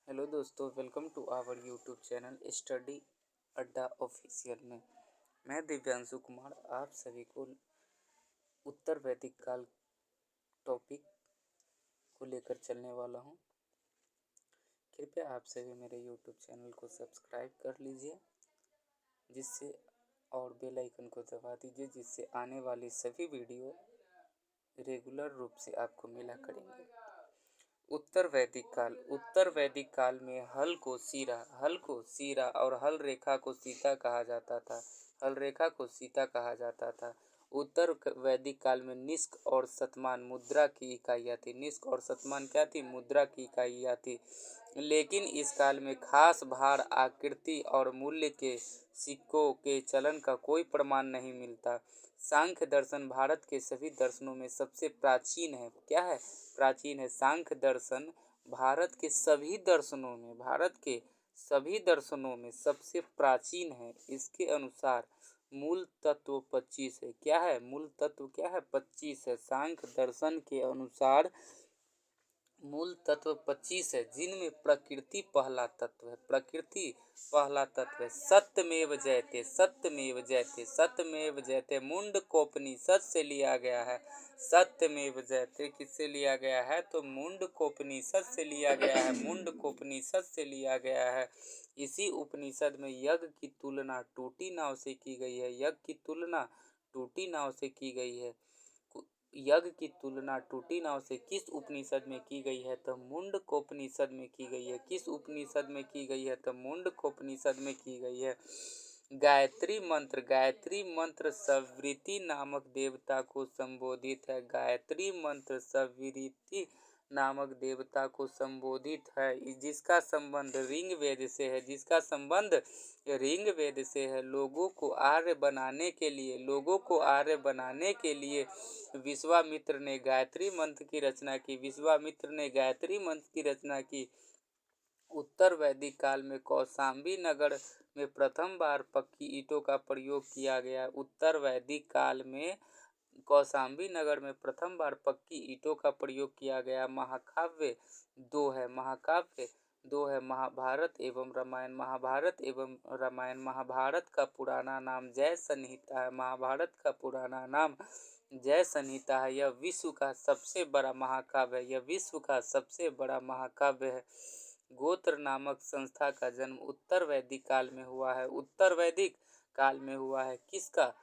Hello दोस्तों, welcome to our YouTube channel Study Adda official में मैं दिव्यांशु कुमार आप सभी को उत्तर वैदिक काल टॉपिक को लेकर चलने वाला हूं। कृपया आप सभी मेरे यूट्यूब चैनल को सब्सक्राइब कर लीजिए जिससे और बेल आइकन को दबा दीजिए जिससे आने वाली सभी वीडियो रेगुलर रूप से आपको मिला करेंगे। उत्तर वैदिक काल में हल को सीरा और हल रेखा को सीता कहा जाता था। हल रेखा को सीता कहा जाता था। उत्तर वैदिक काल में निष्क और शतमान मुद्रा की इकाइयाँ थी। निष्क और शतमान क्या थी? मुद्रा की इकाइयाँ थी। लेकिन इस काल में खास भार, आकृति और मूल्य के सिक्कों के चलन का कोई प्रमाण नहीं मिलता। सांख्य दर्शन भारत के सभी दर्शनों में सबसे प्राचीन है। क्या है? प्राचीन है। सांख्य दर्शन भारत के सभी दर्शनों में सबसे प्राचीन है। इसके अनुसार मूल तत्व 25 है। क्या है? मूल तत्व क्या है? 25 है। सांख्य दर्शन के अनुसार मूल तत्व 25 है, जिनमें प्रकृति पहला तत्व है। प्रकृति पहला तत्व है। सत्यमेव जयते मुंडकोपनिषद से लिया गया है। सत्यमेव जयते किससे लिया गया है? तो मुंडकोपनिषद से लिया गया है। मुंडकोपनिषद से लिया गया है। इसी उपनिषद में यज्ञ की तुलना टूटी नाव से की गई है। यज्ञ की तुलना टूटी नाव से की गई है। यज्ञ की तुलना टूटी नाव से किस उपनिषद में की गई है? तो मुंडकोपनिषद में की गई है। किस उपनिषद में की गई है? तो मुंडकोपनिषद में की गई है। गायत्री मंत्र सवृति नामक देवता को संबोधित है। गायत्री मंत्र सवृति नामक देवता को संबोधित है, जिसका संबंध ऋग वेद से है। जिसका संबंध ऋग वेद से है। लोगों को आर्य बनाने के लिए विश्वामित्र ने गायत्री मंत्र की रचना की। विश्वामित्र ने गायत्री मंत्र की रचना की। उत्तर वैदिक काल में कौशाम्बी नगर में प्रथम बार पक्की ईंटों का प्रयोग किया गया। उत्तर वैदिक काल में कौशाम्बी नगर में प्रथम बार पक्की ईंटों का प्रयोग किया गया। महाकाव्य दो है, महाभारत एवं रामायण। महाभारत का पुराना नाम जय संहिता है। महाभारत का पुराना नाम जय संहिता है। यह विश्व का सबसे बड़ा महाकाव्य है। यह विश्व का सबसे बड़ा महाकाव्य है। गोत्र नामक संस्था का जन्म उत्तर वैदिक काल में हुआ है। उत्तर वैदिक काल में हुआ है। किसका?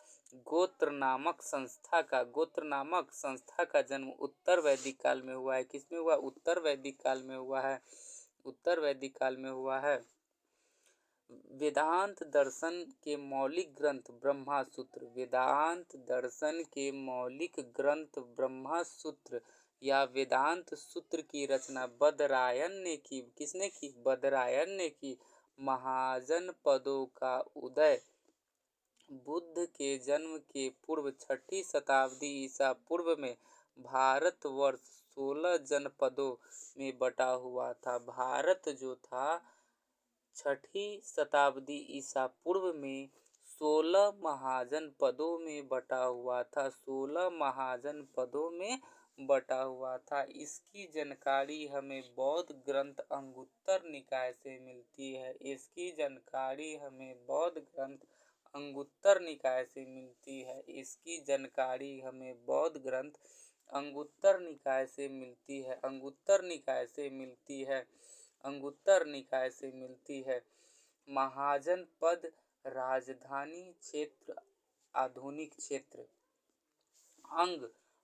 गोत्र नामक संस्था का जन्म उत्तर वैदिक काल में हुआ है। किसमें हुआ? उत्तर वैदिक काल में हुआ है। उत्तर वैदिक काल में हुआ है। वेदांत दर्शन के मौलिक ग्रंथ ब्रह्मसूत्र। वेदांत दर्शन के मौलिक ग्रंथ ब्रह्मसूत्र या वेदांत सूत्र की रचना बदरायन ने की। किसने की? बदरायन ने की। महाजनपदों का उदय बुद्ध के जन्म के पूर्व 6ठी शताब्दी ईसा पूर्व में भारतवर्ष 16 जनपदों में बटा हुआ था। भारत जो था 6ठी शताब्दी ईसा पूर्व में 16 महाजनपदों में बटा हुआ था। 16 महाजनपदों में बटा हुआ था। इसकी जानकारी हमें बौद्ध ग्रंथ अंगुत्तर निकाय से मिलती है। इसकी जानकारी हमें बौद्ध ग्रंथ अंगुत्तर निकाय से मिलती है। इसकी जानकारी हमें बौद्ध ग्रंथ अंगुत्तर निकाय से मिलती है। अंगुत्तर निकाय से मिलती है। अंगुत्तर निकाय से मिलती है। महाजनपद राजधानी क्षेत्र, आधुनिक क्षेत्र।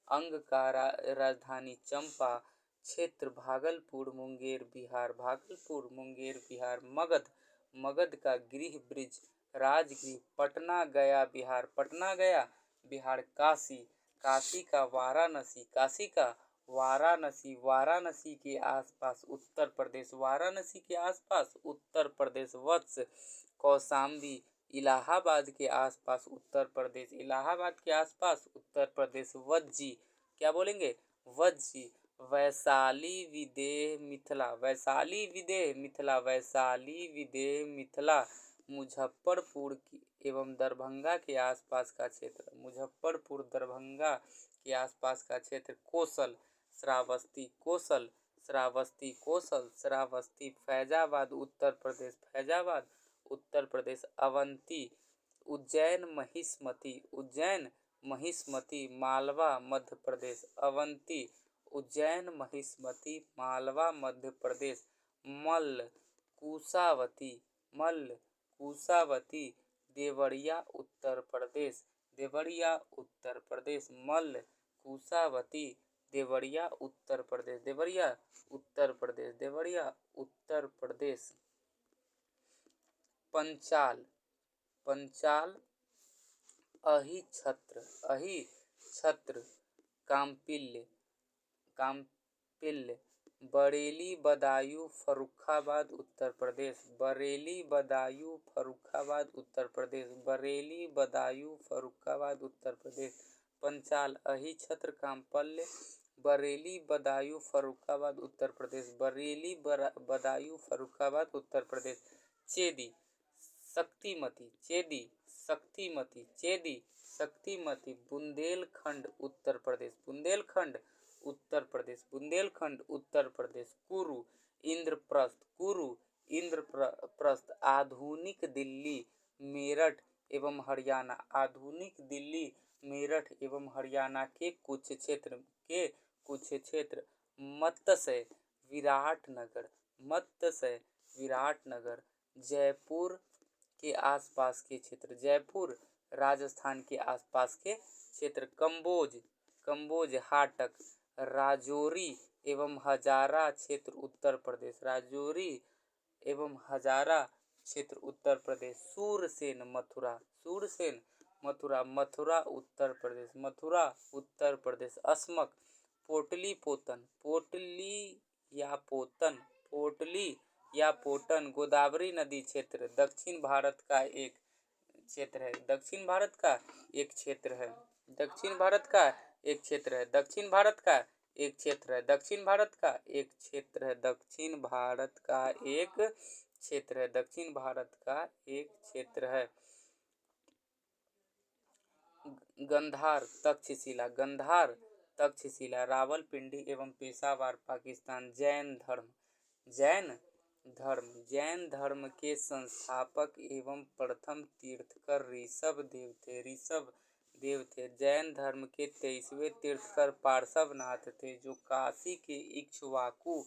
अंग का राजधानी चंपा क्षेत्र, भागलपुर मुंगेर बिहार। भागलपुर मुंगेर बिहार। मगध का गृह ब्रिज, राजगृह पटना गया बिहार। पटना गया बिहार। काशी का वाराणसी। वाराणसी के आसपास उत्तर प्रदेश। वाराणसी के आसपास उत्तर प्रदेश। वत्स कौशाम्बी इलाहाबाद के आसपास उत्तर प्रदेश। इलाहाबाद के आसपास उत्तर प्रदेश। वज्जी क्या बोलेंगे? वज्जी। वैशाली विदेह मिथिला। वैशाली विदेह मिथिला। वैशाली विदेह मिथिला मुजफ्फरपुर एवं दरभंगा के आसपास का क्षेत्र। मुजफ्फरपुर दरभंगा के आसपास का क्षेत्र। कोसल श्रावस्ती कौशल, श्रावस्ती फैजाबाद उत्तर प्रदेश, फैजाबाद उत्तर प्रदेश। अवंती उज्जैन महिष्मती, उज्जैन महिष्मती मालवा मध्य प्रदेश, अवंती उज्जैन महिष्मती मालवा मध्य प्रदेश। मल्ल कुशावती, मल्ल कुशावती देवरिया उत्तर प्रदेश, देवरिया उत्तर प्रदेश। मल्ल कुशावती देवरिया उत्तर प्रदेश, देवरिया उत्तर प्रदेश, देवरिया उत्तर प्रदेश। पंचाल, पंचाल अहि छत्र, अहि छत्र काम्पिल्य, काम्पिल्य बरेली बदायूं फर्रुखाबाद उत्तर प्रदेश, बरेली बदायूं फर्रुखाबाद उत्तर प्रदेश, बरेली बदायूं फर्रुखाबाद उत्तर प्रदेश। पंचाल अहि छत्र काम्पल्य बरेली बदायूं फर्रुखाबाद उत्तर प्रदेश, बरेली बदायूं फर्रुखाबाद उत्तर प्रदेश। चेदी शक्तिमती, चेदी शक्तिमती, चेदी शक्तिमती बुंदेलखंड उत्तर प्रदेश, बुंदेलखंड उत्तर प्रदेश, बुंदेलखंड उत्तर प्रदेश। कुरु इंद्रप्रस्थ, कुरु इंद्रप्रस्थ आधुनिक दिल्ली मेरठ एवं हरियाणा, आधुनिक दिल्ली मेरठ एवं हरियाणा के कुछ क्षेत्र। मत्स्य विराटनगर, मत्स्य विराटनगर जयपुर के आसपास के क्षेत्र, जयपुर राजस्थान के आसपास के क्षेत्र। कंबोज, कंबोज हाटक राजौरी एवं हजारा क्षेत्र उत्तर प्रदेश, राजौरी एवं हजारा क्षेत्र उत्तर प्रदेश। सूरसेन मथुरा, सूरसेन मथुरा, मथुरा उत्तर प्रदेश, मथुरा उत्तर प्रदेश। अस्मक पोटलीपोतन, पोटली या पोटन गोदावरी नदी क्षेत्र दक्षिण भारत का एक क्षेत्र है, दक्षिण भारत का एक क्षेत्र है, दक्षिण भारत का एक क्षेत्र है, दक्षिण भारत का एक क्षेत्र है, दक्षिण भारत का एक क्षेत्र है, दक्षिण भारत का एक क्षेत्र है, दक्षिण भारत का एक क्षेत्र है। गंधार तक्षशिला, गंधार तक्षशिला रावलपिंडी एवं पेशावर पाकिस्तान। जैन धर्म, जैन धर्म, जैन धर्म के संस्थापक एवं प्रथम तीर्थकर ऋषभ देव थे, ऋषभ देव थे। जैन धर्म के 23वें तीर्थकर पार्श्वनाथ थे, जो काशी के इक्ष्वाकु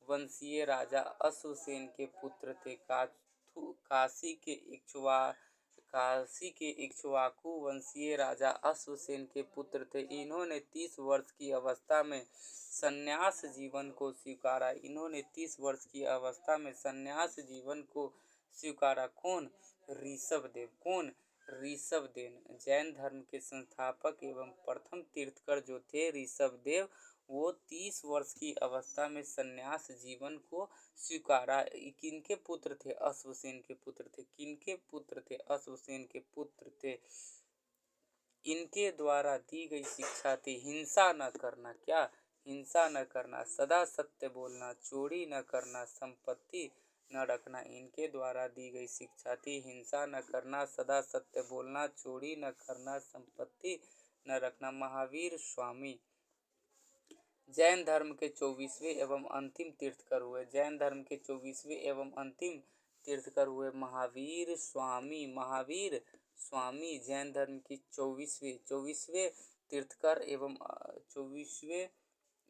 वंशीय राजा अश्वसेन के पुत्र थे। काशी के इक्ष्वाकु वंशीय राजा अश्वसेन के पुत्र थे। इन्होंने 30 वर्ष की अवस्था में संन्यास जीवन को स्वीकारा, इन्होंने 30 वर्ष की अवस्था में संन्यास जीवन को स्वीकारा। कौन? ऋषभदेव। कौन? ऋषभदेव। जैन धर्म के संस्थापक एवं प्रथम तीर्थकर जो थे ऋषभदेव, वो 30 वर्ष की अवस्था में संन्यास जीवन को स्वीकारा। किनके पुत्र थे? अश्वसेन के पुत्र थे। किनके पुत्र थे? अश्वसेन के पुत्र थे। इनके द्वारा दी गई शिक्षा थी हिंसा न करना। क्या? हिंसा न करना, सदा सत्य बोलना, चोरी न करना, संपत्ति न रखना। इनके द्वारा दी गई शिक्षा थी हिंसा न करना, सदा सत्य बोलना, चोरी न करना, संपत्ति न रखना। महावीर स्वामी जैन धर्म के 24वें एवं अंतिम तीर्थकर हुए। जैन धर्म के 24वें एवं अंतिम तीर्थकर हुए महावीर स्वामी। महावीर स्वामी जैन धर्म की 24वें तीर्थकर एवं 24वें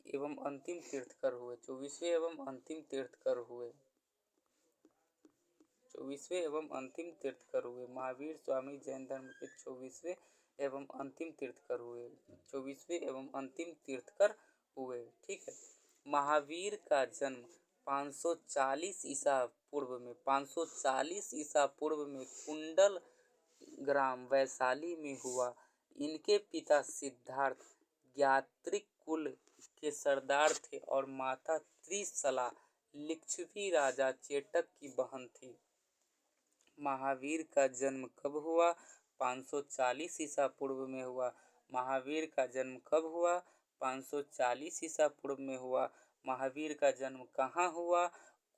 एवं अंतिम तीर्थकर हुए। 24वें एवं अंतिम तीर्थकर हुए। 24वें एवं अंतिम तीर्थकर हुए। महावीर स्वामी जैन धर्म के 24वें एवं अंतिम तीर्थकर हुए। 24वें एवं अंतिम तीर्थकर हुए। ठीक है। महावीर का जन्म 540 ईसा पूर्व में 540 ईसा पूर्व में कुंडल ग्राम वैशाली में हुआ। इनके पिता सिद्धार्थ ज्ञात्रिक कुल के सरदार थे और माता त्रिशला लिच्छवी राजा चेटक की बहन थी। महावीर का जन्म कब हुआ? 540 ईसा पूर्व में हुआ। महावीर का जन्म कब हुआ? 540 ईसा पूर्व में हुआ। महावीर का जन्म कहाँ हुआ?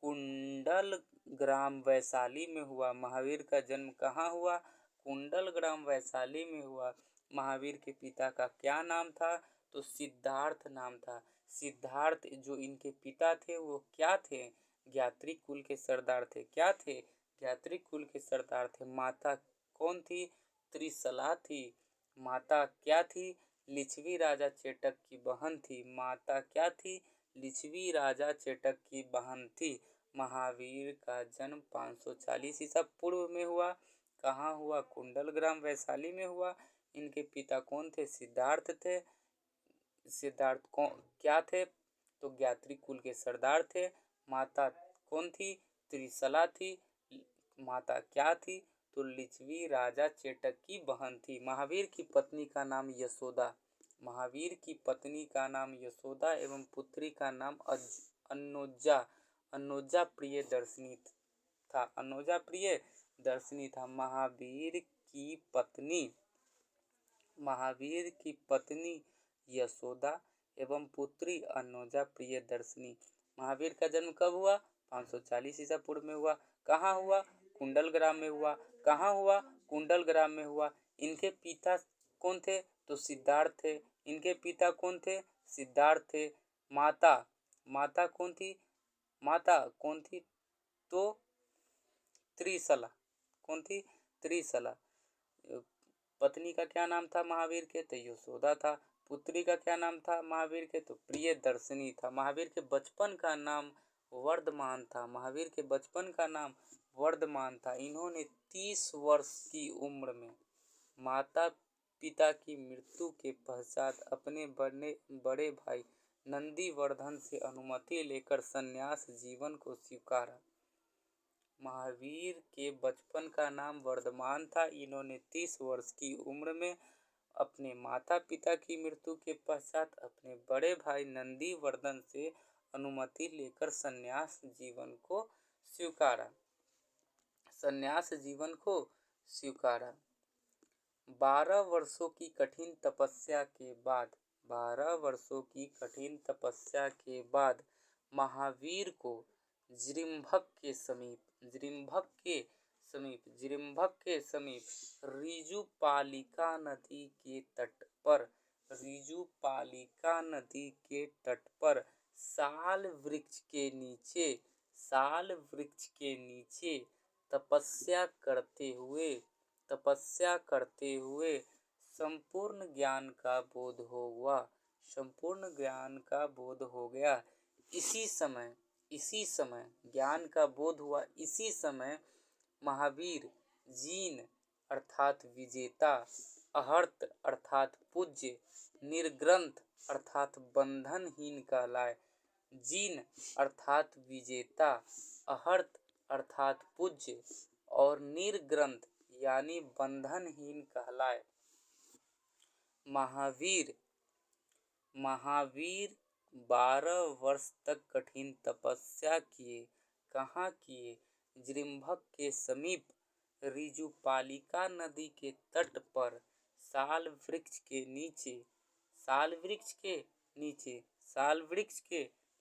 कुंडल ग्राम वैशाली में हुआ। महावीर का जन्म कहाँ हुआ? कुंडल ग्राम वैशाली में हुआ। महावीर के पिता का क्या नाम था? तो सिद्धार्थ नाम था। सिद्धार्थ जो इनके पिता थे वो क्या थे? ज्ञात्री कुल के सरदार थे। क्या थे? ज्ञात्री कुल के सरदार थे। माता कौन थी? त्रिशला थी। माता क्या थी? लिच्छवी राजा चेटक की बहन थी। माता क्या थी? लिच्छवी राजा चेटक की बहन थी। महावीर का जन्म 540 ईसा पूर्व में हुआ। कहाँ हुआ? कुंडल ग्राम वैशाली में हुआ। इनके पिता कौन थे? सिद्धार्थ थे। सिद्धार्थ कौन क्या थे? तो ज्ञात्री कुल के सरदार थे। माता कौन थी? त्रिशला थी। माता क्या थी? तो लिच्छवी राजा चेटक की बहन थी। महावीर की पत्नी का नाम यशोदा। महावीर की पत्नी का नाम यशोदा एवं पुत्री का नाम अन्नोजा अन्नोजा प्रियदर्शिनी था। अन्नोजा प्रियदर्शिनी था। महावीर की पत्नी यशोदा एवं पुत्री अन्नोजा प्रियदर्शिनी। महावीर का जन्म कब हुआ? 540 ईसा पूर्व में हुआ। कहाँ हुआ? कुंडल ग्राम में हुआ। कहाँ हुआ? कुंडल ग्राम में हुआ। इनके पिता कौन थे? तो सिद्धार्थ थे। इनके पिता कौन थे? सिद्धार्थ थे। माता माता कौन थी? माता कौन थी? तो त्रिशला। कौन थी? त्रिशला। पत्नी का क्या नाम था महावीर के? तो यशोदा था। पुत्री का क्या नाम था महावीर के? तो प्रियदर्शिनी था। महावीर के बचपन का नाम वर्धमान था। महावीर के बचपन का नाम वर्धमान था। इन्होंने 30 वर्ष की उम्र में माता पिता की मृत्यु के पश्चात अपने बड़े भाई नंदीवर्धन से अनुमति लेकर संन्यास जीवन को स्वीकारा। महावीर के बचपन का नाम वर्धमान था। इन्होंने 30 वर्ष की उम्र में अपने माता पिता की मृत्यु के पश्चात अपने बड़े भाई नंदीवर्धन से अनुमति लेकर संन्यास जीवन को स्वीकारा। संन्यास जीवन को स्वीकारा। 12 वर्षों की कठिन तपस्या के बाद 12 वर्षों की कठिन तपस्या के बाद महावीर को जिरिम्भक के समीप ऋजुपालिका नदी के तट पर साल वृक्ष के नीचे तपस्या करते हुए संपूर्ण ज्ञान का बोध हो गया। इसी समय ज्ञान का बोध हुआ। इसी समय महावीर जीन अर्थात विजेता, अहर्त अर्थात पूज्य, निर्ग्रंथ अर्थात बंधनहीन कहलाए। जीन अर्थात विजेता, अहर्त अर्थात पूज्य और निर्ग्रंथ यानी बंधनहीन कहलाए। महावीर 12 वर्ष तक कठिन तपस्या किए। कहाँ किए? जिरिम्भक के समीप ऋजुपालिका नदी के तट पर साल वृक्ष के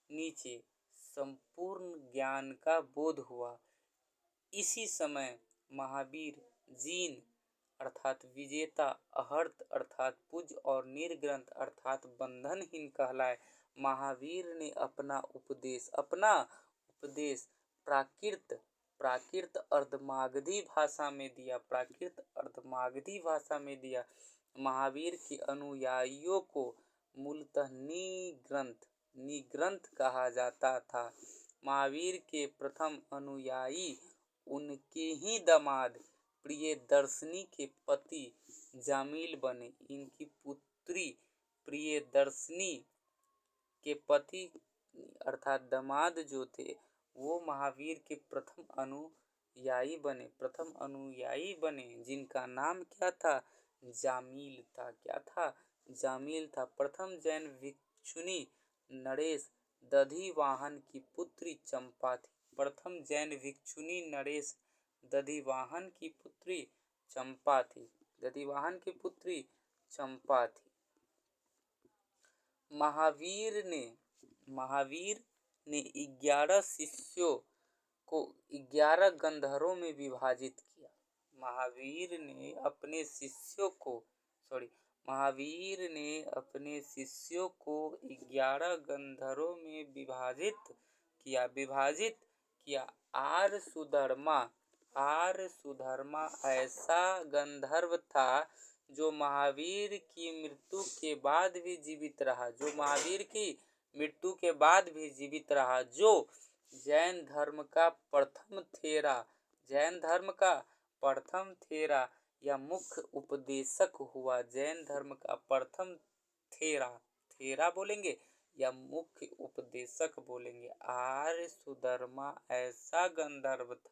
नीचे संपूर्ण ज्ञान का बोध हुआ। इसी समय महावीर जीन अर्थात विजेता, अहर्त अर्थात पूज्य और निर्ग्रंथ अर्थात बंधनहीन कहलाए। महावीर ने अपना उपदेश प्राकृत अर्धमागधी भाषा में दिया। महावीर के अनुयायियों को मूलतः निग्रंथ कहा जाता था। महावीर के प्रथम अनुयायी उनके ही दामाद प्रियदर्शिनी के पति जामिल बने। इनकी पुत्री प्रियदर्शिनी के पति अर्थात दामाद जो थे वो महावीर के प्रथम अनुयायी बने जिनका नाम क्या था? जामिल था। क्या था? जामिल था। प्रथम जैन भिक्षुनी नरेश दधिवाहन की पुत्री चंपा थी। प्रथम जैन भिक्षुनी नरेश दधिवाहन की पुत्री चंपा थी। महावीर ने 11 शिष्यों को 11 गंधरों में विभाजित किया। महावीर ने अपने शिष्यों को 11 गंधर्वों में विभाजित किया। आर्य सुधर्मा ऐसा गंधर्व था जो महावीर की मृत्यु के बाद भी जीवित रहा, जो जैन धर्म का प्रथम थेरा या मुख्य उपदेशक हुआ। जैन धर्म का प्रथम थेरा बोलेंगे या मुख्य उपदेशक बोलेंगे। आर्य सुधर्मा ऐसा गंधर्व था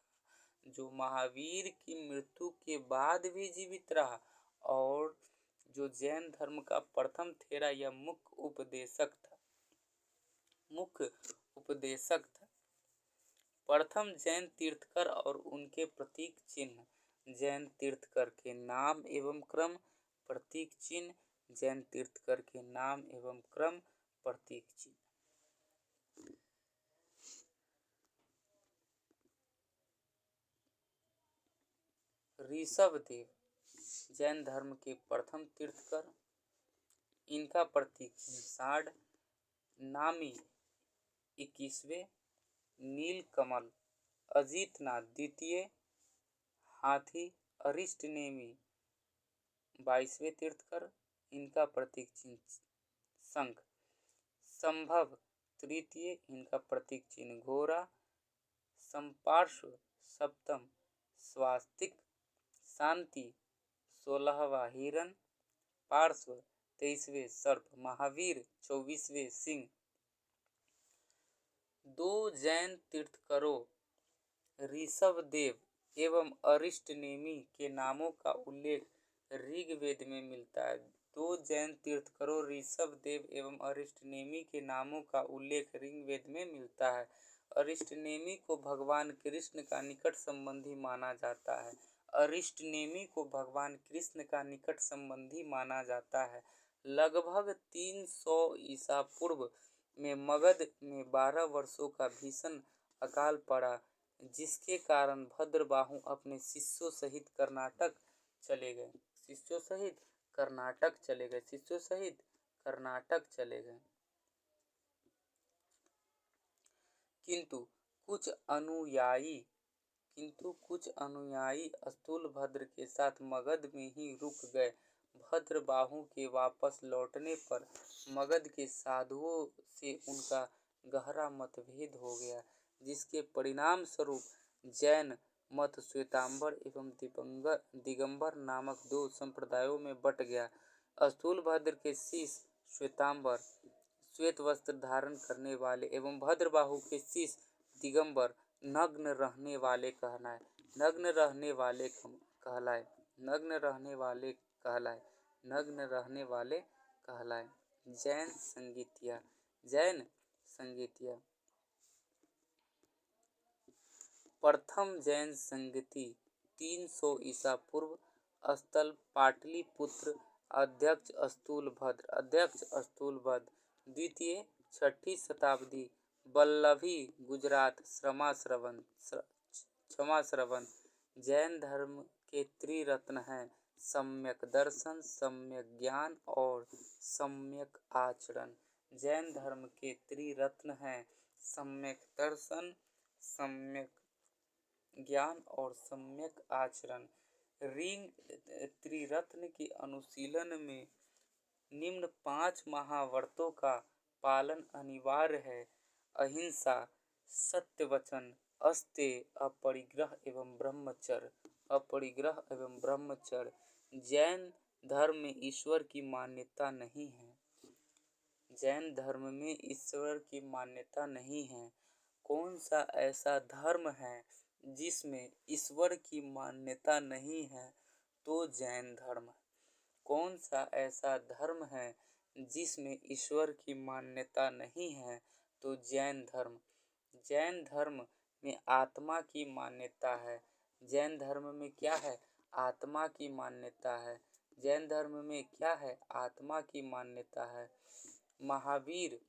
जो महावीर की मृत्यु के बाद भी जीवित रहा और जो जैन धर्म का प्रथम थेरा या मुख्य उपदेशक था। प्रथम जैन तीर्थकर और उनके प्रतीक चिन्ह। जैन तीर्थकर के नाम एवं क्रम, प्रतीक चिन्ह। जैन तीर्थकर के नाम एवं क्रम, प्रतीक चिन्ह। ऋषभदेव जैन धर्म के प्रथम तीर्थकर, इनका प्रतीक चिन्ह साढ़। नामी 21वें, नीलकमल। अजितनाथ द्वितीय, हाथी। अरिष्ट नेमि 22वें तीर्थकर, इनका प्रतीक चिन्ह शंख। संभव तृतीय, इनका प्रतीक चिन्ह घोड़ा। संपार्श्व सप्तम, स्वास्तिक। शांति 16वां, हिरण। पार्श्व 23वें, सर्प। महावीर 24वें, सिंह। दो जैन तीर्थकरों ऋषभदेव एवं अरिष्ट नेमि के नामों का उल्लेख ऋग्वेद में मिलता है। दो जैन तीर्थकरों ऋषभदेव एवं अरिष्ट नेमि के नामों का उल्लेख ऋग्वेद में मिलता है। अरिष्ट नेमि को भगवान कृष्ण का निकट संबंधी माना जाता है। अरिष्ट नेमि को भगवान कृष्ण का निकट संबंधी माना जाता है। लगभग 300 ईसा पूर्व में मगध में 12 वर्षों का भीषण अकाल पड़ा, जिसके कारण भद्रबाहु अपने शिष्यों सहित कर्नाटक चले गए। किंतु कुछ अनुयायी स्थूलभद्र के साथ मगध में ही रुक गए। भद्रबाहु के वापस लौटने पर मगध के साधुओं से उनका गहरा मतभेद हो गया, जिसके परिणाम स्वरूप जैन मत श्वेतांबर एवं दिगंबर नामक दो संप्रदायों में बट गया। स्थूलभद्र के शिष्य श्वेतांबर श्वेत वस्त्र धारण करने वाले एवं भद्रबाहु के शिष्य दिगंबर नग्न रहने वाले कहलाए। जैन संगीतिया। प्रथम जैन संगति 300 ईसा पूर्व, स्थल पाटलिपुत्र। अध्यक्ष स्थूलभद्र। द्वितीय 6ठी शताब्दी, वल्लभी, गुजरात। क्षमा श्रवण। जैन धर्म के त्रिरत्न हैं सम्यक दर्शन, सम्यक ज्ञान और सम्यक आचरण। जैन धर्म के त्रिरत्न हैं सम्यक दर्शन, सम्यक ज्ञान और सम्यक आचरण। त्रिरत्न के अनुशीलन में निम्न 5 महाव्रतों का पालन अनिवार्य है: अहिंसा, सत्य वचन, अस्तेय, अपरिग्रह एवं ब्रह्मचर्य। जैन धर्म में ईश्वर की मान्यता नहीं है। कौन सा ऐसा धर्म है जिसमें ईश्वर की मान्यता नहीं है? तो जैन धर्म। कौन सा ऐसा धर्म है जिसमें ईश्वर की मान्यता नहीं है? तो जैन धर्म। जैन धर्म में आत्मा की मान्यता है। जैन धर्म में क्या है? आत्मा की मान्यता है। जैन धर्म में क्या है? आत्मा की मान्यता है। महावीर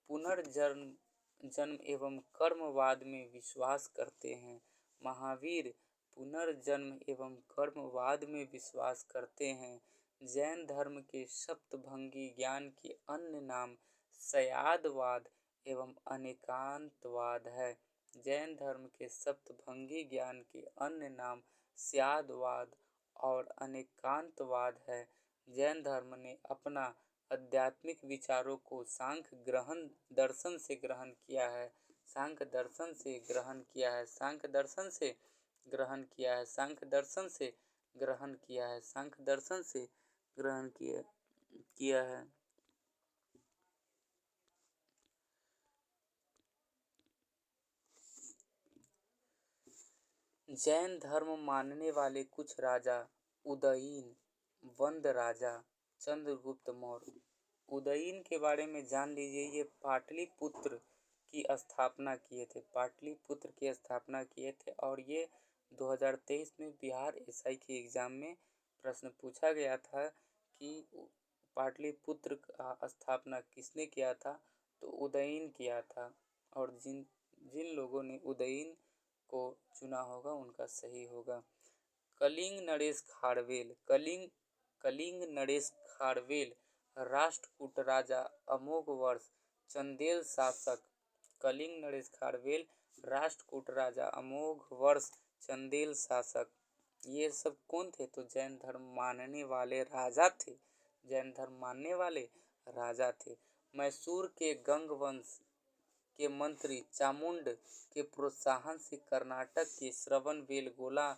पुनर्जन्म एवं कर्मवाद में विश्वास करते हैं। महावीर पुनर्जन्म एवं कर्मवाद में विश्वास करते हैं। जैन धर्म के सप्तभंगी ज्ञान के अन्य नाम सयादवाद एवं अनेकांतवाद है। जैन धर्म के सप्तभंगी ज्ञान के अन्य नाम स्यादवाद और अनेकांतवाद है। जैन धर्म ने अपना आध्यात्मिक विचारों को सांख्य ग्रहण दर्शन से ग्रहण किया है। सांख्य दर्शन से ग्रहण किया है। सांख्य दर्शन से ग्रहण किया है। सांख्य दर्शन से ग्रहण किया है। सांख्य दर्शन से ग्रहण किया है। जैन धर्म मानने वाले कुछ राजा उदयीन, वंद राजा, चंद्रगुप्त मौर्य। उदयीन के बारे में जान लीजिए, ये पाटलिपुत्र की स्थापना किए थे। पाटलिपुत्र की स्थापना किए थे और ये 2023 में बिहार एसआई के एग्जाम में प्रश्न पूछा गया था कि पाटलिपुत्र का स्थापना किसने किया था, तो उदयीन किया था। और जिन जिन लोगों ने उदयीन को चुना होगा उनका सही होगा। कलिंग नरेश खारवेल। कलिंग नरेश खारवेल राष्ट्रकूट राजा, अमोघ वर्ष, चंदेल शासक। कलिंग नरेश खारवेल राष्ट्रकूट राजा, अमोघ वर्ष, चंदेल शासक। ये सब कौन थे, तो जैन धर्म मानने वाले राजा थे। जैन धर्म मानने वाले राजा थे। मैसूर के गंग वंश के मंत्री चामुंड के प्रोत्साहन से कर्नाटक के श्रवणबेलगोला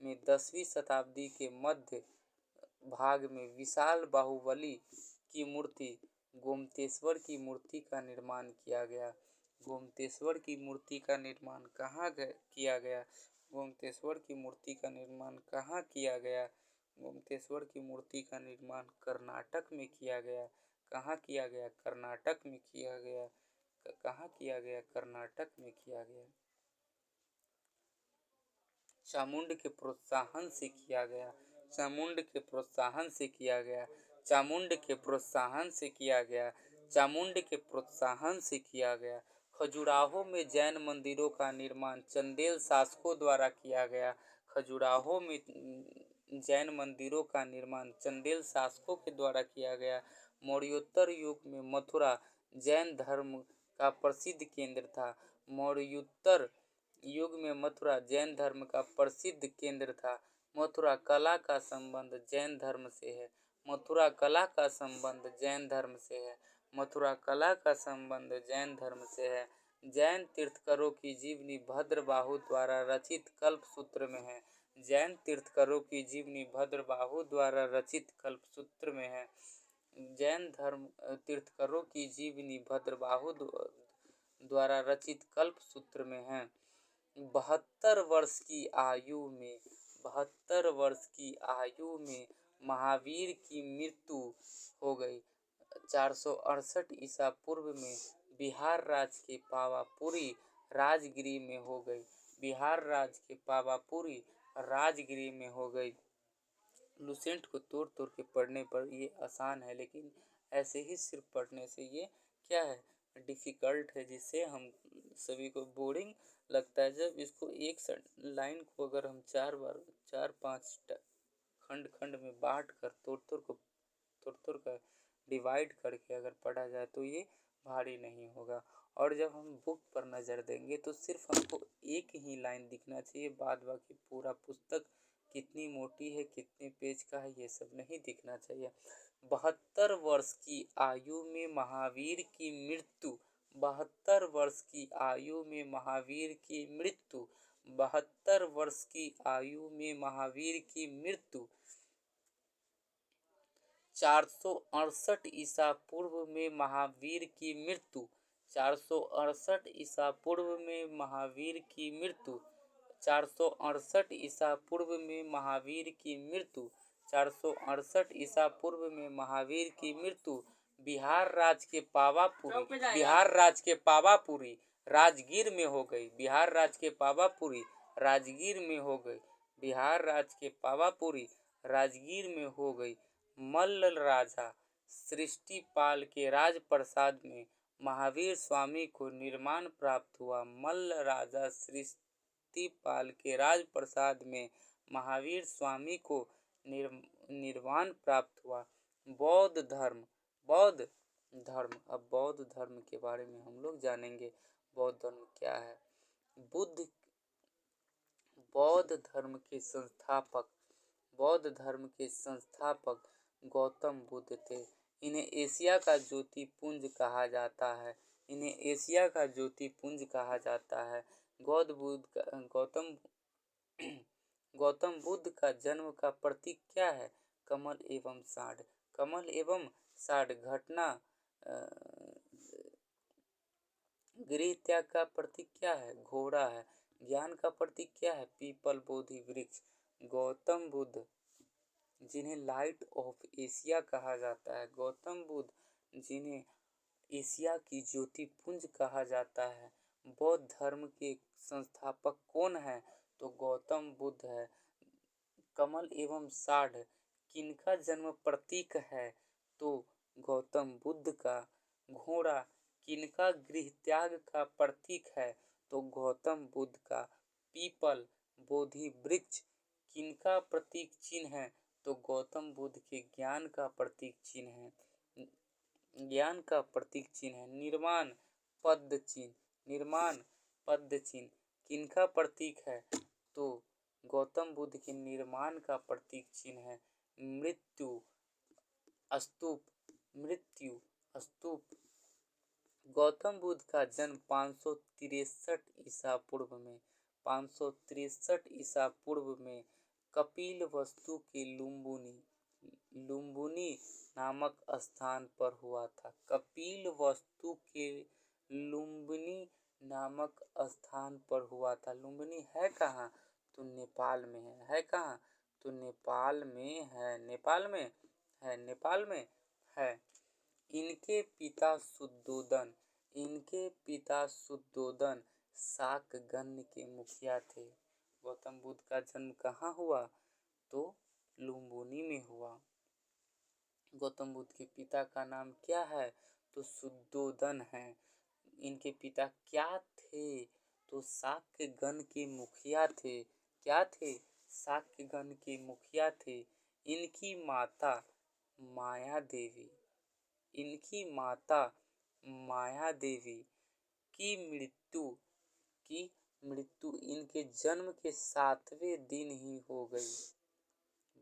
में 10वीं शताब्दी के मध्य भाग में विशाल बाहुबली की मूर्ति गोमतेश्वर की मूर्ति का निर्माण किया गया। गोमतेश्वर की मूर्ति का निर्माण कहाँ किया गया? गोमतेश्वर की मूर्ति का निर्माण कहाँ किया गया? गोमतेश्वर की मूर्ति का निर्माण कर्नाटक में किया गया। कहाँ किया गया? कर्नाटक में किया गया। कहाँ किया गया? कर्नाटक में किया गया। चामुंड के प्रोत्साहन से किया गया। चामुंड के प्रोत्साहन से किया गया। चामुंड के प्रोत्साहन से किया गया। चामुंड के प्रोत्साहन से किया गया। खजुराहो में जैन मंदिरों का निर्माण चंदेल शासकों द्वारा किया गया। खजुराहो में जैन मंदिरों का निर्माण चंदेल शासकों के द्वारा किया गया। मौर्योत्तर युग में मथुरा जैन धर्म का प्रसिद्ध केंद्र था। मौर्योत्तर युग में मथुरा जैन धर्म का प्रसिद्ध केंद्र था। मथुरा कला का संबंध जैन धर्म से है। मथुरा कला का संबंध जैन धर्म से है। मथुरा कला का संबंध जैन धर्म से है। जैन तीर्थकरों की जीवनी भद्रबाहु द्वारा रचित कल्पसूत्र में है। जैन तीर्थकरों की जीवनी भद्रबाहु द्वारा रचित कल्पसूत्र में है। जैन धर्म तीर्थकरों की जीवनी भद्रबाहु द्वारा रचित कल्पसूत्र में है। 72 वर्ष की आयु में 72 वर्ष की आयु में महावीर की मृत्यु हो गई। 468 ईसा पूर्व में बिहार राज्य के पावापुरी राजगिरी में हो गई। बिहार राज्य के पावापुरी राजगिरी में हो गई। लुसेंट को तोड़ तोड़ के पढ़ने पर ये आसान है, लेकिन ऐसे ही सिर्फ पढ़ने से ये क्या है, डिफ़िकल्ट है, जिससे हम सभी को बोरिंग लगता है। जब इसको एक लाइन को अगर हम 4-5 खंड खंड में बांट कर तोड़ कर डिवाइड करके अगर पढ़ा जाए तो ये भारी नहीं होगा। और जब हम बुक पर नज़र देंगे तो सिर्फ हमको एक ही लाइन दिखना चाहिए, बाद बाकी पूरा पुस्तक कितनी मोटी है, कितने पेज का है, ये सब नहीं दिखना चाहिए। 72 वर्ष की आयु में महावीर की मृत्यु। 72 वर्ष की आयु में महावीर की मृत्यु। 72 वर्ष की आयु में महावीर की मृत्यु। 468 ईसा पूर्व में महावीर की मृत्यु। 468 ईसा पूर्व में महावीर की मृत्यु। 468 ईसा पूर्व में महावीर की मृत्यु। 468 ईसा पूर्व में महावीर की मृत्यु। बिहार राज्य के पावापुरी राजगीर में हो गई। बिहार राज्य के पावापुरी राजगीर में हो गई। बिहार राज्य के पावापुरी राजगीर में हो गई। मल्ल राजा सृष्टिपाल के राजप्रसाद में महावीर स्वामी को निर्माण प्राप्त हुआ। मल्ल राजा सृष्टिपाल के राजप्रसाद में महावीर स्वामी को निर्वाण प्राप्त हुआ। बौद्ध धर्म, बौद्ध धर्म, अब बौद्ध धर्म के बारे में हम लोग जानेंगे। बौद्ध धर्म क्या है? बुद्ध बौद्ध धर्म के संस्थापक बौद्ध धर्म के संस्थापक गौतम बुद्ध थे। इन्हें एशिया का ज्योति पुंज कहा जाता है। इन्हें एशिया का ज्योति पुंज कहा जाता है। गौतम बुद्ध का जन्म का प्रतीक क्या है? कमल एवं साढ़। कमल एवं साढ़ घटना। गृह त्याग का प्रतीक क्या है? घोड़ा है। ज्ञान का प्रतीक क्या है? पीपल, बोधि, वृक्ष। गौतम बुद्ध जिन्हें लाइट ऑफ एशिया कहा जाता है, गौतम बुद्ध जिन्हें एशिया की ज्योति पुंज कहा जाता है। बौद्ध धर्म के संस्थापक कौन है? तो गौतम बुद्ध है। कमल एवं साढ़ किनका जन्म प्रतीक है? तो गौतम बुद्ध का। घोड़ा किनका गृह त्याग का प्रतीक है? तो गौतम बुद्ध का। पीपल, बोधि, वृक्ष किनका प्रतीक चिन्ह है? तो गौतम बुद्ध के ज्ञान का प्रतीक चिन्ह है। ज्ञान का प्रतीक चिन्ह है। निर्माण पद चिन्ह, निर्माण पद चिन्ह किनका प्रतीक है? तो गौतम बुद्ध के निर्माण का प्रतीक चिन्ह है। मृत्यु स्तूप, मृत्यु स्तूप। गौतम बुद्ध का जन्म 563 ईसा पूर्व में 563 ईसा पूर्व में कपिल वस्तु के लुम्बिनी नामक स्थान पर हुआ था। कपिल वस्तु के लुम्बिनी नामक स्थान पर हुआ था। लुम्बिनी है कहाँ? तो नेपाल में है कहाँ? तो नेपाल में है। नेपाल में है। नेपाल में है। इनके पिता शुद्धोदन शाकगण के मुखिया थे। गौतम बुद्ध का जन्म कहाँ हुआ? तो लुम्बिनी में हुआ। गौतम बुद्ध के पिता का नाम क्या है? तो शुद्धोदन है। इनके पिता क्या थे? तो शाक्यगण के मुखिया थे। क्या थे? शाक्यगण के मुखिया थे। इनकी माता माया देवी की मृत्यु इनके जन्म के 7वें दिन ही हो गई।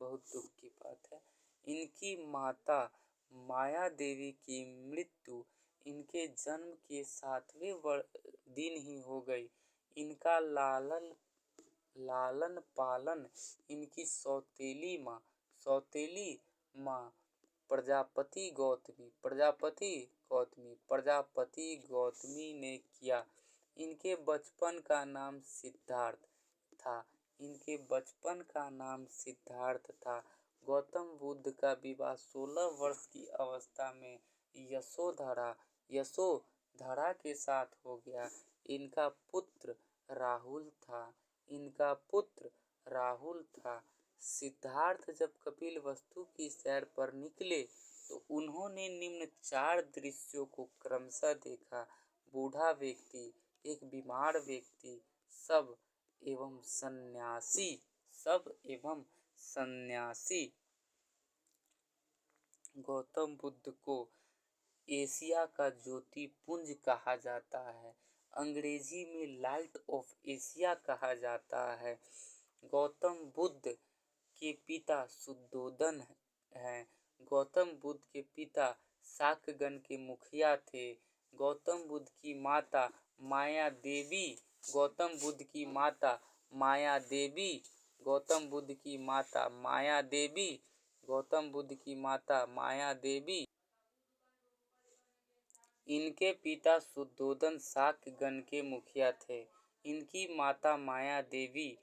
बहुत दुख की बात है। इनकी माता माया देवी की मृत्यु इनके जन्म के 7वें दिन ही हो गई। इनका लालन पालन इनकी सौतेली माँ प्रजापति गौतमी ने किया। इनके बचपन का नाम सिद्धार्थ था। गौतम बुद्ध का विवाह 16 वर्ष की अवस्था में यशोधरा के साथ हो गया। इनका पुत्र राहुल था। सिद्धार्थ जब कपिल वस्तु की सैर पर निकले तो उन्होंने निम्न 4 दृश्यों को क्रमशः देखा। बूढ़ा व्यक्ति, एक बीमार व्यक्ति, सब एवं सन्यासी। गौतम बुद्ध को एशिया का ज्योति पुंज कहा जाता है। अंग्रेजी में लाइट ऑफ एशिया कहा जाता है। गौतम बुद्ध के पिता शुद्धोदन हैं। गौतम बुद्ध के पिता शाक्यगण के मुखिया थे। गौतम बुद्ध की माता माया देवी इनके पिता शुद्धोदन शाक्यगण के मुखिया थे। इनकी माता माया देवी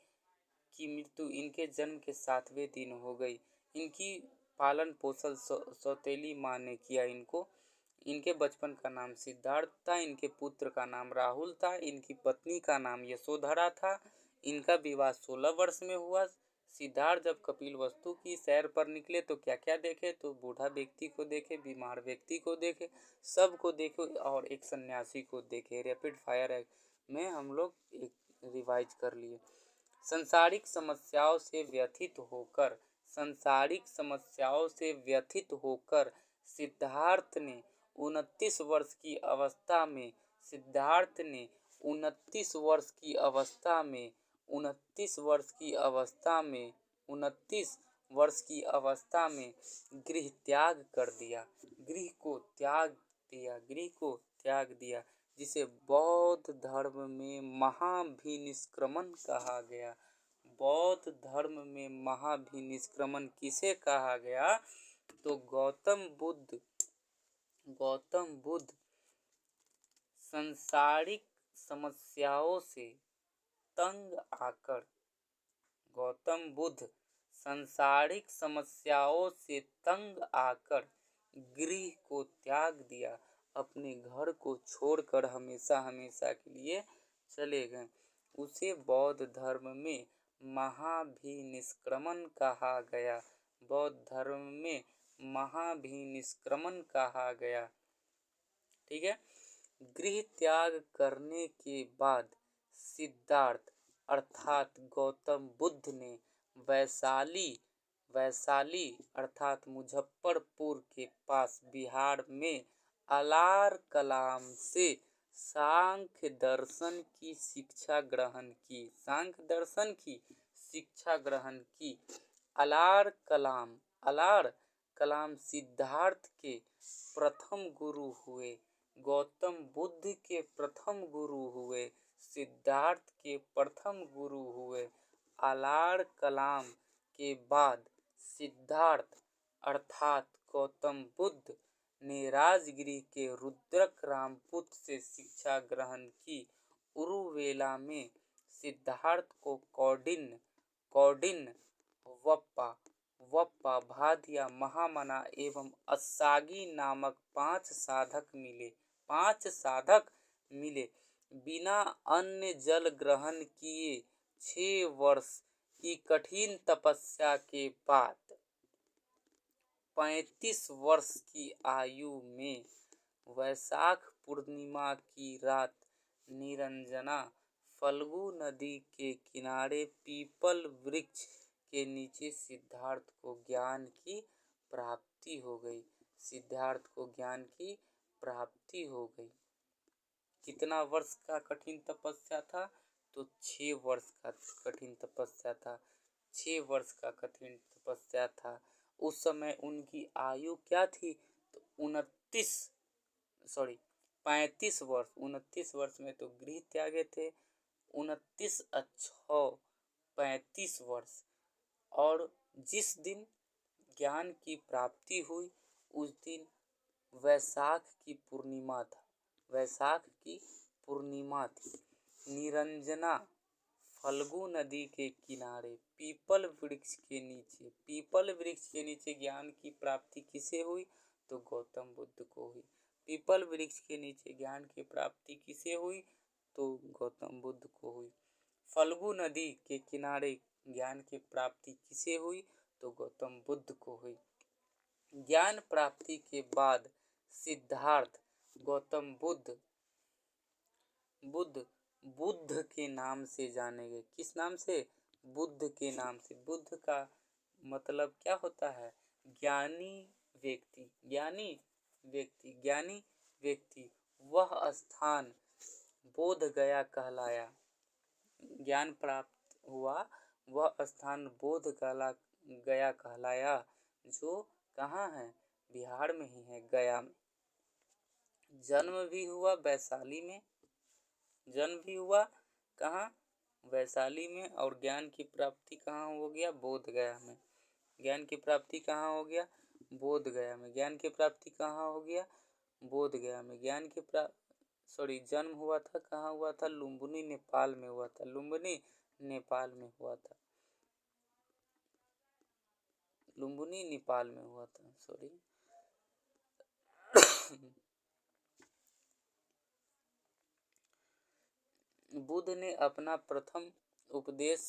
की मृत्यु इनके जन्म के 7वें दिन हो गई। इनकी पालन पोषण सौतेली माँ ने किया। इनके बचपन का नाम सिद्धार्थ था। इनके पुत्र का नाम राहुल था। इनकी पत्नी का नाम यशोधरा था। इनका विवाह 16 वर्ष में हुआ। सिद्धार्थ जब कपिल वस्तु की सैर पर निकले तो क्या क्या देखे? तो बूढ़ा व्यक्ति को देखे, बीमार व्यक्ति को देखे, सबको देखे और एक सन्यासी को देखे। रैपिड फायर में हम लोग एक रिवाइज कर लिए। संसारिक समस्याओं से व्यथित होकर संसारिक समस्याओं से व्यथित होकर सिद्धार्थ ने 29 वर्ष की अवस्था में 29 वर्ष की अवस्था में 29 वर्ष की अवस्था में 29 वर्ष की अवस्था में गृह त्याग कर दिया। गृह को त्याग दिया जिसे बौद्ध धर्म में महाभिनिष्क्रमण कहा गया। बौद्ध धर्म में महाभिनिष्क्रमण किसे कहा गया? तो गौतम बुद्ध सांसारिक समस्याओं से तंग आकर गौतम बुद्ध सांसारिक समस्याओं से तंग आकर गृह को त्याग दिया, अपने घर को छोड़कर हमेशा हमेशा के लिए चले गए। उसे बौद्ध धर्म में महाभिनिष्क्रमण कहा गया। बौद्ध धर्म में महाभिनिष्क्रमण कहा गया। ठीक है। गृह त्याग करने के बाद सिद्धार्थ अर्थात गौतम बुद्ध ने वैशाली अर्थात मुजफ्फरपुर के पास बिहार में अलार कलाम से सांख्य दर्शन की शिक्षा ग्रहण की। सांख्य दर्शन की शिक्षा ग्रहण की। अलार कलाम सिद्धार्थ के प्रथम गुरु हुए। गौतम बुद्ध के प्रथम गुरु हुए। सिद्धार्थ के प्रथम गुरु हुए। अलार कलाम के बाद सिद्धार्थ अर्थात गौतम बुद्ध ने राजगिरी के रुद्रक रामपुत्र से शिक्षा ग्रहण की। उरुवेला में सिद्धार्थ को कौंडिन्य वप्पा भादिया महामना एवं अस्सागी नामक 5 साधक मिले। बिना अन्न जल ग्रहण किए 6 वर्ष की कठिन तपस्या के बाद 35 वर्ष की आयु में वैशाख पूर्णिमा की रात निरंजना फल्गु नदी के किनारे पीपल वृक्ष के नीचे सिद्धार्थ को ज्ञान की प्राप्ति हो गई। सिद्धार्थ को ज्ञान की प्राप्ति हो गई। कितना वर्ष का कठिन तपस्या था? तो 6 वर्ष का कठिन तपस्या था। 6 वर्ष का कठिन तपस्या था। उस समय उनकी आयु क्या थी? तो 35 वर्ष। 29 वर्ष में तो गृह त्यागे थे। 29 अच्छो 35 वर्ष। और जिस दिन ज्ञान की प्राप्ति हुई उस दिन वैशाख की पूर्णिमा था। वैशाख की पूर्णिमा थी। निरंजना फल्गु नदी के किनारे पीपल वृक्ष के नीचे ज्ञान की प्राप्ति किसे हुई? तो गौतम बुद्ध को हुई। पीपल वृक्ष के नीचे ज्ञान की प्राप्ति किसे हुई? तो गौतम बुद्ध को हुई। फल्गु नदी के किनारे ज्ञान की प्राप्ति किसे हुई? तो गौतम बुद्ध को हुई। ज्ञान प्राप्ति के बाद सिद्धार्थ गौतम बुद्ध के नाम से जाने गए। किस नाम से? बुद्ध के नाम से। बुद्ध का मतलब क्या होता है? ज्ञानी व्यक्ति। वह स्थान बोध गया कहलाया। ज्ञान प्राप्त हुआ वह स्थान बोध गया कहलाया, जो कहाँ है? बिहार में ही है, गया में। जन्म भी हुआ वैशाली में। जन्म भी हुआ कहाँ? वैशाली में। और ज्ञान की प्राप्ति कहाँ हो गया? बोध गया में। ज्ञान की प्राप्ति कहाँ हो गया? बोध गया में। ज्ञान की प्राप्ति कहाँ हो गया? बोध गया में। जन्म हुआ था कहाँ हुआ था? लुम्बिनी नेपाल में हुआ था। लुम्बिनी नेपाल में हुआ था। बुद्ध ने अपना प्रथम उपदेश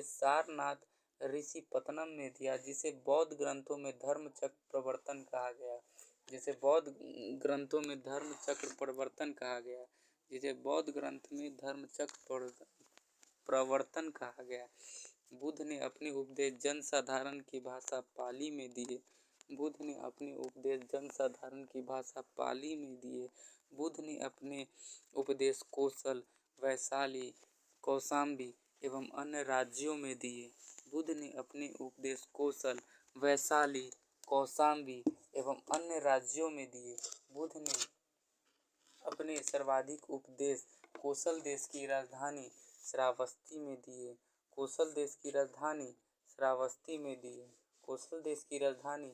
सारनाथ ऋषिपत्तनम में दिया, जिसे बौद्ध ग्रंथों में धर्मचक्र प्रवर्तन कहा गया। प्रवर्तन कहा गया। बुद्ध ने अपने उपदेश जनसाधारण की भाषा पाली में दिए। बुद्ध ने अपने उपदेश जनसाधारण की भाषा पाली में दिए। बुद्ध ने अपने उपदेश कोसल, वैशाली, कौशाम्बी एवं अन्य राज्यों में दिए। बुद्ध ने अपने उपदेश कोसल, वैशाली, कौशाम्बी एवं अन्य राज्यों में दिए। बुद्ध ने अपने सर्वाधिक उपदेश कोसल देश की राजधानी श्रावस्ती में दिए। कोसल देश की राजधानी श्रावस्ती में दिए। कोसल देश की राजधानी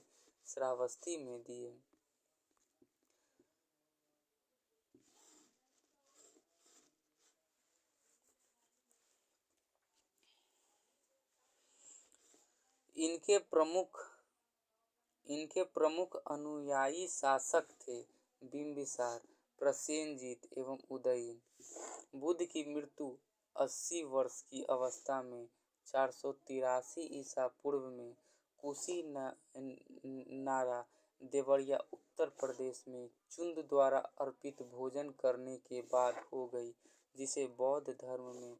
श्रावस्ती में दिए। इनके प्रमुख अनुयायी शासक थे बिंबिसार, प्रसेनजीत एवं उदयन। बुद्ध की मृत्यु 80 वर्ष की अवस्था में 483 ईसा पूर्व में कुशीनारा देवरिया उत्तर प्रदेश में चुंद द्वारा अर्पित भोजन करने के बाद हो गई, जिसे बौद्ध धर्म में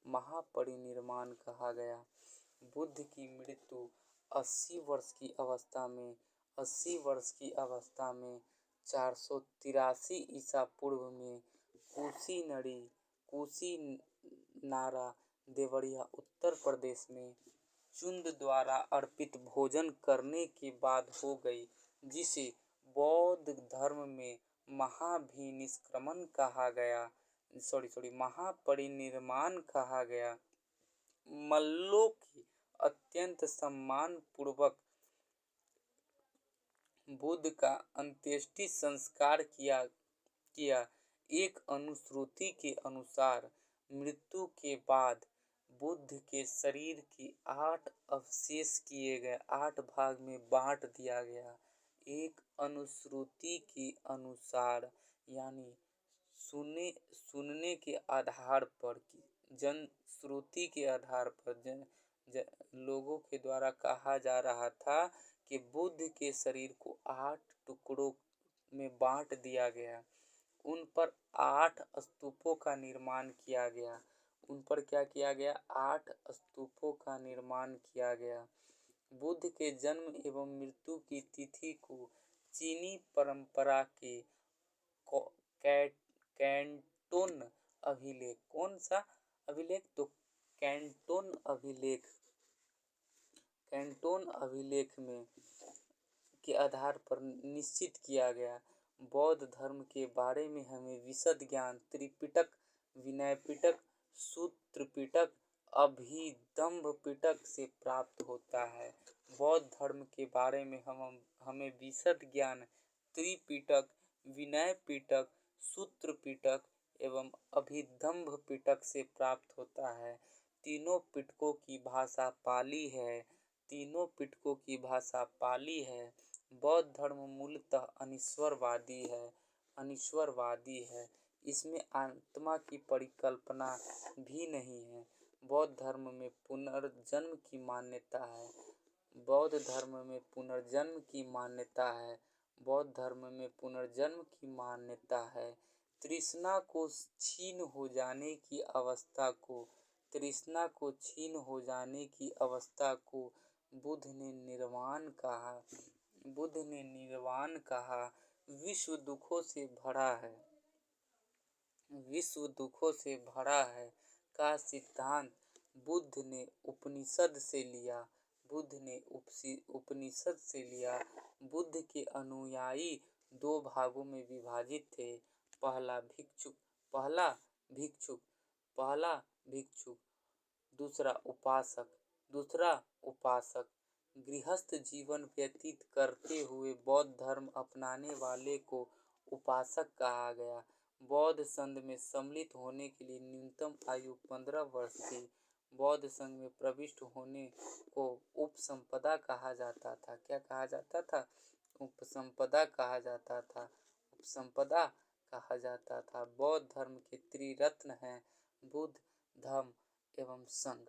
महापरिनिर्वाण कहा गया। बुद्ध की मृत्यु 80 वर्ष की अवस्था में 483 ईसा पूर्व में कुशीनारा देवरिया उत्तर प्रदेश में चुंद द्वारा अर्पित भोजन करने के बाद हो गई, जिसे बौद्ध धर्म में महापरिनिर्वाण कहा गया। मल्लों की अत्यंत सम्मान पूर्वक बुद्ध का अंत्येष्टि संस्कार किया। एक अनुश्रुति के अनुसार मृत्यु के बाद बुद्ध के शरीर के 8 अवशेष किए गए 8 भाग में बांट दिया गया। एक अनुश्रुति के अनुसार यानी सुनने के आधार पर, जनश्रुति के आधार पर लोगों के द्वारा कहा जा रहा था कि बुद्ध के शरीर को 8 टुकड़ों में बांट दिया गया। उन पर 8 स्तूपों का निर्माण किया गया। उन पर क्या किया गया? 8 स्तूपों का निर्माण किया गया। बुद्ध के जन्म एवं मृत्यु की तिथि को चीनी परंपरा के कैंटोन अभिलेख, कौन सा अभिलेख? तो कैंटोन अभिलेख में के आधार पर निश्चित किया गया। बौद्ध धर्म के बारे में हमें विशद ज्ञान त्रिपिटक, विनय पिटक, सूत्र पिटक, अभिधम्म पिटक से प्राप्त होता है। बौद्ध धर्म के बारे में हमें विशद ज्ञान त्रिपिटक, विनय पिटक, सूत्र पिटक एवं अभिधम्म पिटक से प्राप्त होता है। तीनों पिटकों की भाषा पाली है। बौद्ध धर्म मूलतः अनिश्वरवादी है। इसमें आत्मा की परिकल्पना भी नहीं है। बौद्ध धर्म में पुनर्जन्म की मान्यता है। बौद्ध धर्म में पुनर्जन्म की मान्यता है। तृष्णा को क्षीण हो जाने की अवस्था को बुद्ध ने निर्वाण कहा। विश्व दुखों से भरा है का सिद्धांत बुद्ध ने उपनिषद से लिया। बुद्ध के अनुयायी 2 भागों में विभाजित थे। पहला भिक्षुक, दूसरा उपासक। गृहस्थ जीवन व्यतीत करते हुए बौद्ध धर्म अपनाने वाले को उपासक कहा गया। बौद्ध संघ में सम्मिलित होने के लिए न्यूनतम आयु 15 वर्ष थी। बौद्ध संघ में प्रविष्ट होने को उपसंपदा कहा जाता था। क्या कहा जाता था? उपसंपदा कहा जाता था। बौद्ध धर्म के त्रिरत्न हैं बुद्ध, धम्म एवं संघ।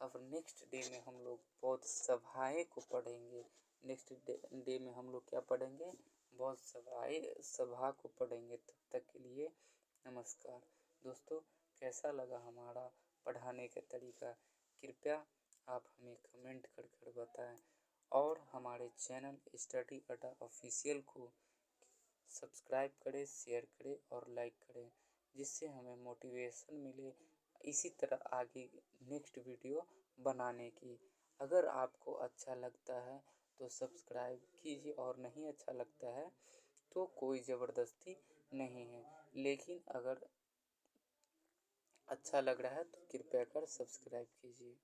अब नेक्स्ट डे में हम लोग बौद्ध सभाएं को पढ़ेंगे। नेक्स्ट डे में हम लोग क्या पढ़ेंगे? बौद्ध सभा को पढ़ेंगे। तब तक के लिए नमस्कार दोस्तों, कैसा लगा हमारा पढ़ाने का तरीका? कृपया आप हमें कमेंट कर कर बताएं और हमारे चैनल स्टडी अड्डा ऑफिशियल को सब्सक्राइब करें, शेयर करें और लाइक करें, जिससे हमें मोटिवेशन मिले इसी तरह आगे नेक्स्ट वीडियो बनाने की। अगर आपको अच्छा लगता है तो सब्सक्राइब कीजिए और नहीं अच्छा लगता है तो कोई ज़बरदस्ती नहीं है, लेकिन अगर अच्छा लग रहा है तो कृपया कर सब्सक्राइब कीजिए।